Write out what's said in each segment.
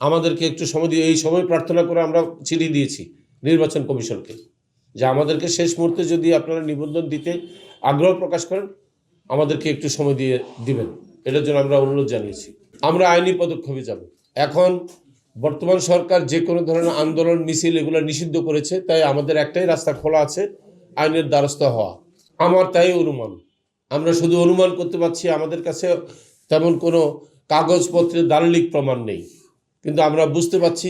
আমাদেরকে একটু সময় দিয়ে এই সময় প্রার্থনা করে আমরা চিঠি দিয়েছি নির্বাচন কমিশনকে যে আমাদেরকে শেষ মুহূর্তে যদি আপনারা নিবন্ধন দিতে আগ্রহ প্রকাশ করেন আমাদেরকে একটু সময় দিয়ে দিবেন, এটার জন্য আমরা অনুরোধ জানিয়েছি। আমরা আইনি পদক্ষেপে যাব। এখন বর্তমান সরকার যে কোনো ধরনের আন্দোলন মিছিল এগুলো নিষিদ্ধ করেছে, তাই আমাদের একটাই রাস্তা খোলা আছে, আইনের দ্বারস্থ হওয়া। আমার তাই অনুমান, আমরা শুধু অনুমান করতে পারছি, আমাদের কাছে তেমন কোনো কাগজপত্রের দালিলিক প্রমাণ নেই, কিন্তু আমরা বুঝতে পারছি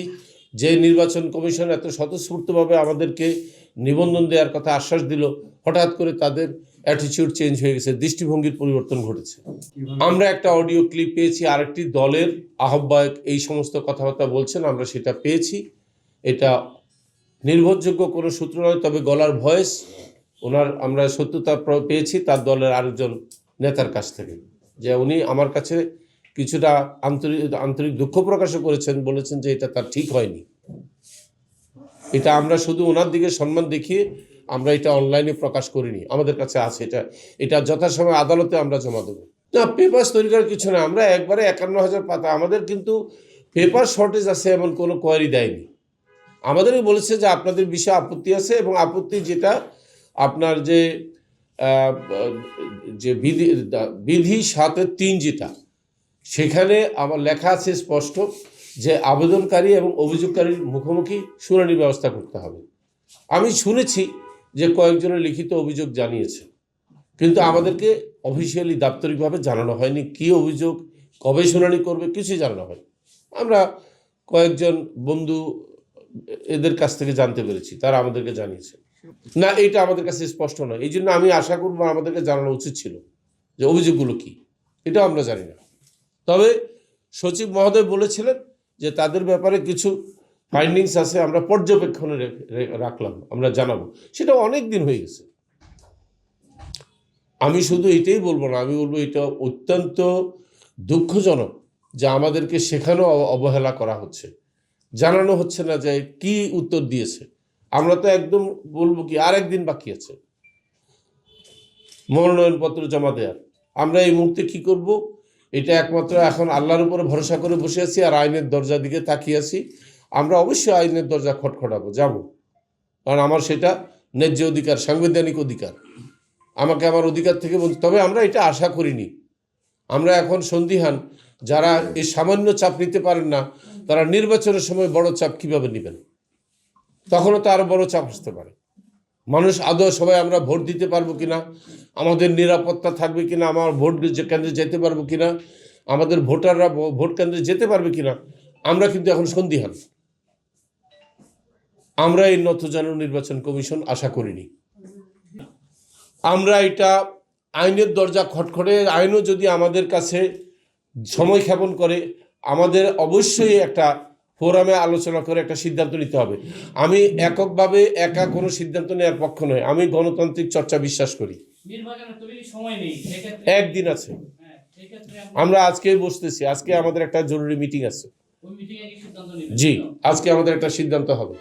যে নির্বাচন কমিশন এত স্বতঃস্ফূর্তভাবে আমাদেরকে নিবন্ধন দেওয়ার কথা আশ্বাস দিল, হঠাৎ করে তাদের অ্যাটিটিউড চেঞ্জ হয়ে গেছে, দৃষ্টিভঙ্গির পরিবর্তন ঘটেছে। আমরা একটা অডিও ক্লিপ পেয়েছি, আরেকটি দলের আহ্বায়ক এই সমস্ত কথাবার্তা বলছেন, আমরা সেটা পেয়েছি। এটা নির্ভরযোগ্য কোনো সূত্র নয়, তবে গলার ভয়েস ওনার আমরা সত্যতা পেয়েছি তার দলের আরেকজন নেতার কাছ থেকে, যে উনি আমার কাছে কিছুটা আন্তরিক দুঃখ প্রকাশও করেছেন, বলেছেন যে এটা তার ঠিক হয়নি। এটা আমরা শুধু ওনার দিকে সম্মান দেখিয়ে আমরা এটা অনলাইনে প্রকাশ করিনি, আমাদের কাছে আছে এটা যথাসময়ে আদালতে আমরা জমা দেবো। না, পেপার তৈরি করার কিছু না, আমরা একবারে 51,000 পাতা, আমাদের কিন্তু পেপার শর্টেজ আছে এমন কোনো কোয়ারি দেয়নি। আমাদেরই বলেছে যে আপনাদের বিষয়ে আপত্তি আছে, এবং আপত্তি যেটা আপনার যে বিধি 7(3) যেটা, সেখানে আমার লেখা আছে স্পষ্ট যে আবেদনকারী এবং অভিযোগকারীর মুখোমুখি শুনানির ব্যবস্থা করতে হবে। আমি শুনেছি যে কয়েকজনের লিখিত অভিযোগ জানিয়েছে, কিন্তু আমাদেরকে অফিসিয়ালি দাপ্তরিকভাবে জানানো হয়নি কী অভিযোগ, কবে শুনানি করবে, কিছুই জানানো হয়নি। আমরা কয়েকজন বন্ধু এদের কাছ থেকে জানতে পেরেছি, তারা আমাদেরকে জানিয়েছে। না, এটা আমাদের কাছে স্পষ্ট নয়, এই জন্য আমি আশা করব আমাদেরকে জানানো উচিত ছিল যে অভিযোগগুলো কী, এটাও আমরা জানি না। তবে সচিব মহোদয় বলেছিলেন যে তাদের ব্যাপারে কিছু ফাইন্ডিংস আছে, আমরা পর্যবেক্ষণে রাখলাম, আমরা জানাবো। সেটা অনেক দিন হয়ে গেছে। আমি শুধু এটাই বলবো না, আমি বলবো এটা অত্যন্ত দুঃখজনক যে আমাদেরকে সেখানেও অবহেলা করা হচ্ছে, জানানো হচ্ছে না যে কি উত্তর দিয়েছে। আমরা তো একদম বলবো কি আর একদিন বাকি আছে মনোনয়নপত্র জমা দেওয়ার। আমরা এই মুহূর্তে কি করব, এটা একমাত্র এখন আল্লাহর উপরে ভরসা করে বসে আছি আর আইনের দরজার দিকে তাকিয়ে আছি। আমরা অবশ্যই আইনের দরজা খটখটাবো, যাব, কারণ আমার সেটা ন্যায্য অধিকার, সাংবিধানিক অধিকার, আমাকে আমার অধিকার থেকে বলতে। তবে আমরা এটা আশা করিনি। আমরা এখন সন্দিহান, যারা এই সামান্য চাপ নিতে পারেন না তারা নির্বাচনের সময় বড় চাপ কিভাবে নেবেন, তখনও তো আরও বড় চাপ আসতে পারে। মানুষ আদৌ সবাই আমরা ভোট দিতে পারবো কিনা, আমাদের নিরাপত্তা থাকবে কিনা, আমার ভোট কেন্দ্রে যেতে পারবো কিনা, আমাদের ভোটাররা ভোট কেন্দ্রে যেতে পারবে কিনা, আমরা কিন্তু এখন সন্দিহান। আমরা এই নতজানু নির্বাচন কমিশন আশা করিনি। আমরা এটা আইনের দরজা খটখটে, আইনও যদি আমাদের কাছে সময় ক্ষেপণ করে, আমাদের অবশ্যই একটা ফোরামে আলোচনা করে একটা সিদ্ধান্ত নিতে হবে। আমি এককভাবে একা কোনো সিদ্ধান্ত নেওয়ার পক্ষ নয়, আমি গণতান্ত্রিক চর্চা বিশ্বাস করি। একদিন আছে, আমরা আজকেই বসতেছি, আজকে আমাদের একটা জরুরি মিটিং আছে। জি, আজকে আমাদের একটা সিদ্ধান্ত হবে।